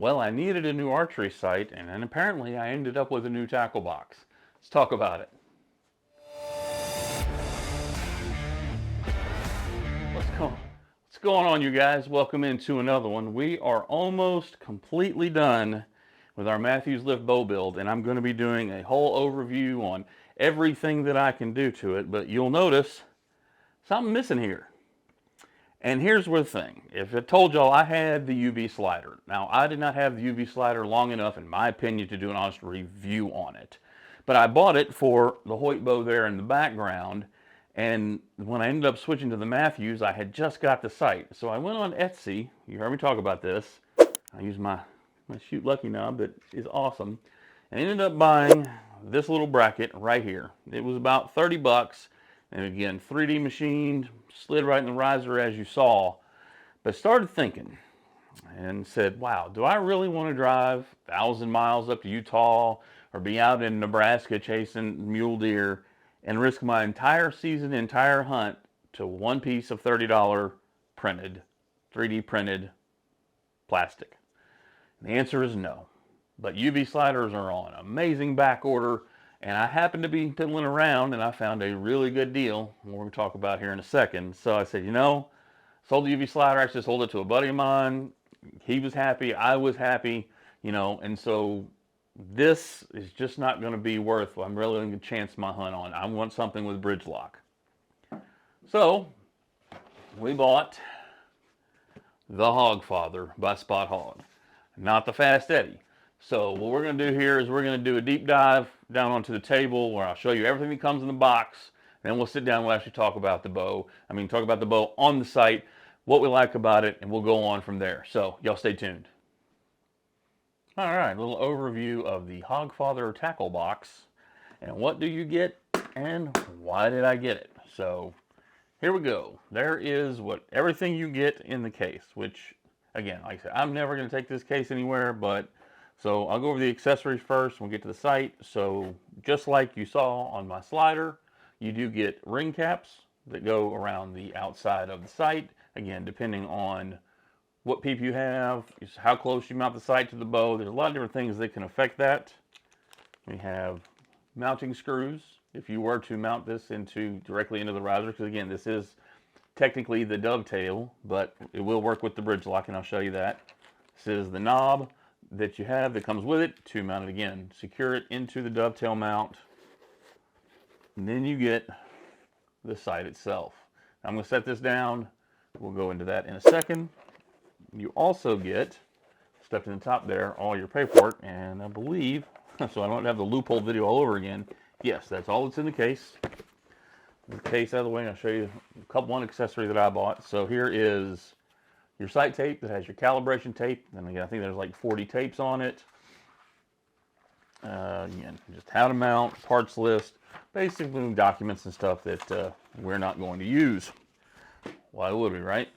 Well, I needed a new archery sight, and then apparently I ended up with a new tackle box. Let's talk about it. What's going on, you guys? Welcome into another one. We are almost completely done with our Matthews Lift bow build, and I'm going to be doing a whole overview on everything that I can do to it, but you'll notice something missing here. And here's the thing. If I told y'all I had the UV slider. Now, I did not have the UV slider long enough, in my opinion, to do an honest review on it. But I bought it for the Hoyt bow there in the background. And when I ended up switching to the Matthews, I had just got the sight. So I went on Etsy. You heard me talk about this. I used my Shoot Lucky knob that is awesome. And I ended up buying this little bracket right here. It was about 30 bucks. And again, 3D machined, slid right in the riser as you saw. But started thinking and said, wow, do I really want to drive 1,000 miles up to Utah or be out in Nebraska chasing mule deer and risk my entire season, entire hunt to one piece of $30 printed, 3D printed plastic? And the answer is no. But UV sliders are on amazing back order. And I happened to be fiddling around and I found a really good deal, we're going to talk about here in a second. So I said, sold the UV slider. I actually sold it to a buddy of mine. He was happy. I was happy, and so this is just not going to be worth what I'm really going to chance my hunt on. I want something with bridge lock. So we bought the Hog Father by Spot Hogg, not the Fast Eddie. So what we're going to do here is we're going to do a deep dive down onto the table where I'll show you everything that comes in the box. Then we'll sit down and we'll actually talk about the bow. Talk about the bow on the site, what we like about it, and we'll go on from there. So y'all stay tuned. All right, a little overview of the Hogfather tackle box. And what do you get and why did I get it? So here we go. There is everything you get in the case, which again, like I said, I'm never going to take this case anywhere, but so I'll go over the accessories first and we'll get to the sight. So just like you saw on my slider, you do get ring caps that go around the outside of the sight. Again, depending on what peep you have, how close you mount the sight to the bow. There's a lot of different things that can affect that. We have mounting screws if you were to mount this directly into the riser, because again, this is technically the dovetail, but it will work with the bridge lock, and I'll show you that. This is the knob that you have that comes with it to mount it again. Secure it into the dovetail mount, and then you get the sight itself. I'm going to set this down. We'll go into that in a second. You also get, stuffed in the top there, all your paperwork, and I believe, so I don't have the loophole video all over again, yes, that's all that's in the case. The case out of the way, and I'll show you one accessory that I bought. So here is your sight tape that has your calibration tape, and again, I think there's like 40 tapes on it. Again, just how to mount, parts list, basically documents and stuff that we're not going to use. Why would we, right?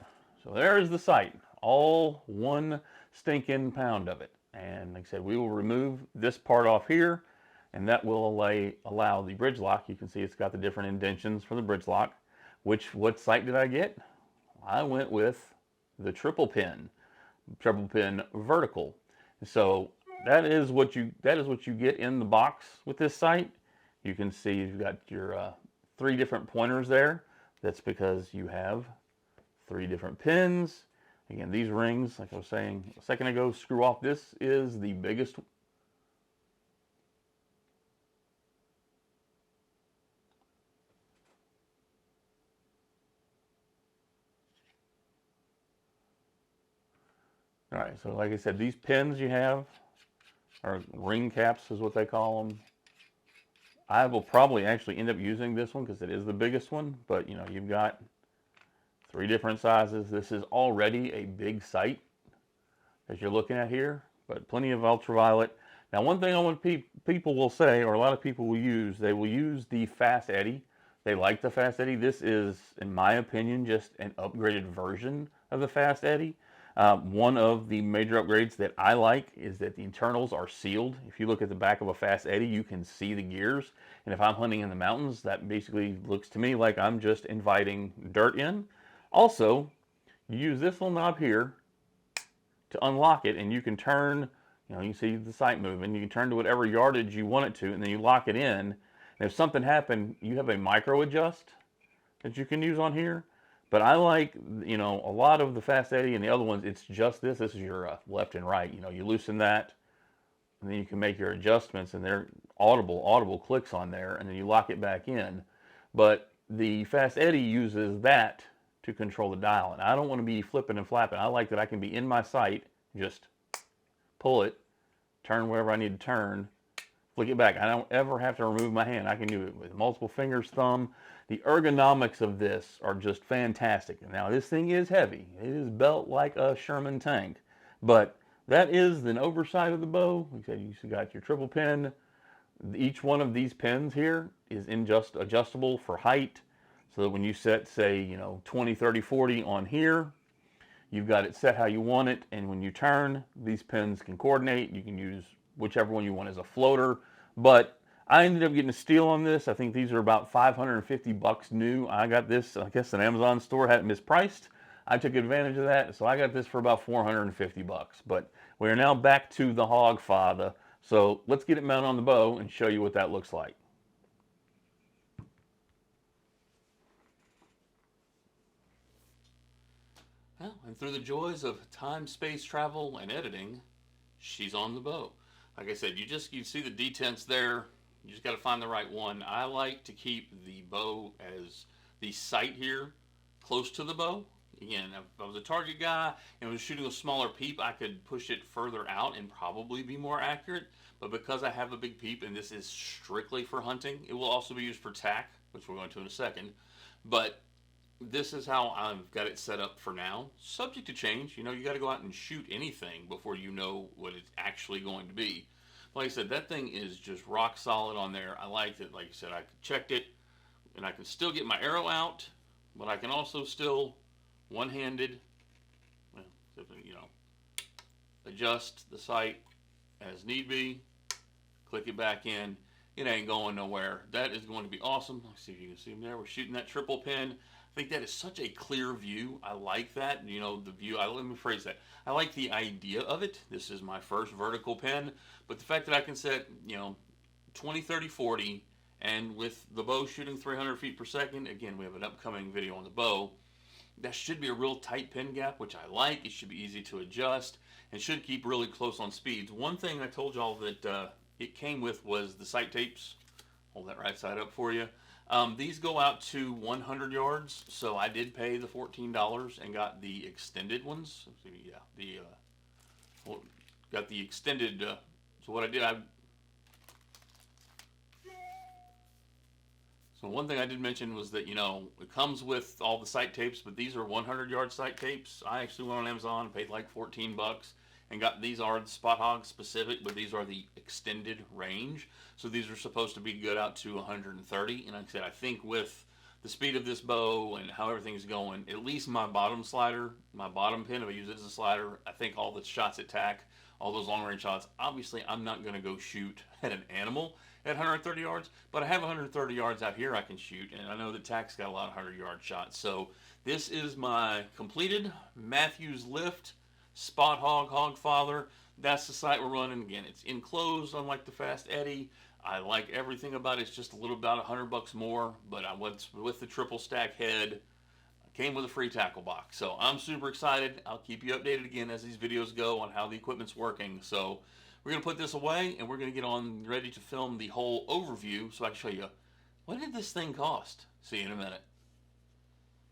So there is the sight, all 1 stinking pound of it. And like I said, we will remove this part off here, and that will allow the bridge lock. You can see it's got the different indentions for the bridge lock. What sight did I get? I went with the triple pin vertical. So that is what you get in the box with this sight. You can see you've got your 3 different pointers there. That's because you have 3 different pins. Again, these rings, like I was saying a second ago, screw off. This is the biggest. All right, so like I said, these pins you have are ring caps is what they call them. I will probably actually end up using this one because it is the biggest one, but you've got 3 different sizes. This is already a big sight as you're looking at here, but plenty of ultraviolet. Now, one thing I want people will say, or a lot of people will use, they will use the Fast Eddie. They like the Fast Eddie. This is, in my opinion, just an upgraded version of the Fast Eddie. One of the major upgrades that I like is that the internals are sealed. If you look at the back of a Fast Eddie, you can see the gears. And if I'm hunting in the mountains, that basically looks to me like I'm just inviting dirt in. Also, you use this little knob here to unlock it, and you can turn, you see the sight moving, you can turn to whatever yardage you want it to, and then you lock it in. And if something happened, you have a micro adjust that you can use on here. But I like, a lot of the Fast Eddie and the other ones, it's just this. This is your left and right. You loosen that, and then you can make your adjustments, and they're audible clicks on there, and then you lock it back in. But the Fast Eddie uses that to control the dial, and I don't want to be flipping and flapping. I like that I can be in my sight, just pull it, turn wherever I need to turn, flick it back. I don't ever have to remove my hand. I can do it with multiple fingers, thumb. The ergonomics of this are just fantastic. Now, this thing is heavy. It is built like a Sherman tank. But that is an oversight of the bow. Like I said, you got your triple pin. Each one of these pins here is adjustable for height. So that when you set, say, 20, 30, 40 on here, you've got it set how you want it. And when you turn, these pins can coordinate. You can use whichever one you want as a floater. But I ended up getting a steal on this. I think these are about $550 new. I got this, I guess, an Amazon store had it mispriced. I took advantage of that, so I got this for about $450. But we are now back to the Hog Father. So let's get it mounted on the bow and show you what that looks like. Well, and through the joys of time, space, travel, and editing, she's on the bow. Like I said, you see the detents there. You just got to find the right one. I like to keep the bow as the sight here close to the bow. Again, if I was a target guy and was shooting a smaller peep, I could push it further out and probably be more accurate. But because I have a big peep and this is strictly for hunting, it will also be used for tack, which we're going to in a second. But this is how I've got it set up for now. Subject to change. You got to go out and shoot anything before you know what it's actually going to be. Like I said, that thing is just rock solid on there. I liked it. Like I said, I checked it, and I can still get my arrow out, but I can also still one-handed, adjust the sight as need be, click it back in. It ain't going nowhere. That is going to be awesome. Let's see if you can see them there. We're shooting that triple pin. I think that is such a clear view. I like that. The view. Let me phrase that. I like the idea of it. This is my first vertical pin, but the fact that I can set, 20, 30, 40, and with the bow shooting 300 feet per second, again, we have an upcoming video on the bow, that should be a real tight pin gap, which I like. It should be easy to adjust and should keep really close on speeds. One thing I told y'all that it came with was the sight tapes. Hold that right side up for you. These go out to 100 yards, so I did pay the $14 and got the extended ones. Yeah, got the extended. So what I did, so one thing I did mention was that it comes with all the sight tapes, but these are 100-yard sight tapes. I actually went on Amazon, paid like $14. And got these are the Spot Hog specific, but these are the extended range. So these are supposed to be good out to 130. And like I said, I think with the speed of this bow and how everything's going, at least my bottom slider, my bottom pin, if I use it as a slider, I think all the shots at tack, all those long range shots, obviously I'm not going to go shoot at an animal at 130 yards, but I have 130 yards out here I can shoot, and I know that tack's got a lot of 100-yard shots. So this is my completed Matthews Lift Spot Hog Hogfather. That's the sight we're running. Again, it's enclosed, unlike the Fast Eddie. I like everything about it. It's just a little about $100 more, but I went with the triple stack head. Came with a free tackle box. So I'm super excited. I'll keep you updated again as these videos go on how the equipment's working. So we're going to put this away and we're going to get on ready to film the whole overview so I can show you what did this thing cost. See you in a minute.